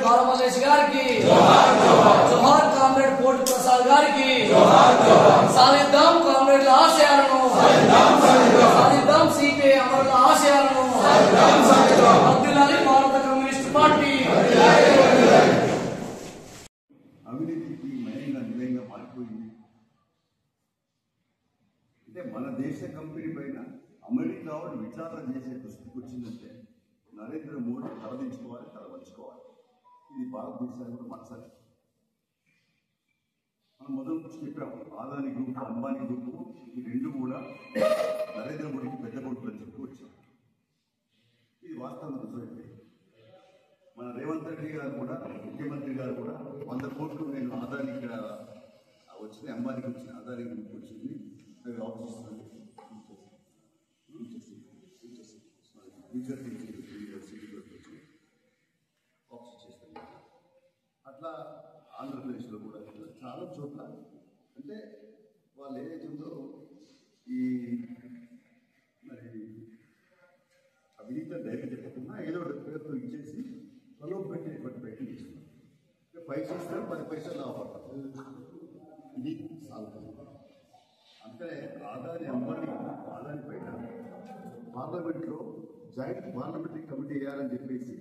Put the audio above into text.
బాలమల్లేష్ గారికి జోహార్ కామ్రేడ్ కోటి ప్రసాద్ గారికి సాధిద్దాం కామ్రేడ్ల ఆశయాలను సాధిద్దాం సిపిఐ అమరుల ఆశయాలను వర్ధిల్లాలి భారత కమ్యూనిస్ట్ పార్టీ. అవినీతికి మయంగా నిలయంగా మారిపోయింది. అంటే మన దేశ కంపెనీ పైన అమెరికా వాడు విచారణ చేసే దృష్టికి వచ్చిందంటే నరేంద్ర మోడీ తలదించుకోవాలి, తలవంచుకోవాలి. ఇది భారతదేశానికి కూడా మనసాలి. మనం మొదలు చెప్పాము, ఆదాని గ్రూప్, అంబానీ గ్రూప్, ఈ రెండు కూడా నరేంద్ర మోడీకి పెద్ద కొడుకులు అని చెప్పి వచ్చాం. ఇది వాస్తవం నిజమైంది. మన రేవంత్ రెడ్డి గారు కూడా, ముఖ్యమంత్రి గారు కూడా 100 కోట్లు నేను ఆదానికి వచ్చింది, అంబానీకి వచ్చింది, ఆదాని గ్రూప్కి వచ్చింది, అవి ఆఫీస్ అట్లా ఆంధ్రప్రదేశ్లో కూడా చాలా చోట్ల అంటే వాళ్ళు ఏదైతే ఉందో ఈ మరి అవినీతి డైరెక్ట్ చెప్పకుండా ఏదో ఒక పేరుతో ఇచ్చేసి ప్రలోభ పెట్టేటువంటి ప్రయత్నం చేస్తున్నారు. పైసలు ఇస్తారు, 10 పైసలు లాభపడతారు. ఇది సాగుతుంది. అంటే ఆదాని అంబానీ ఆదాని పైన పార్లమెంట్లో జాయింట్ పార్లమెంటరీ కమిటీ వేయాలని చెప్పేసి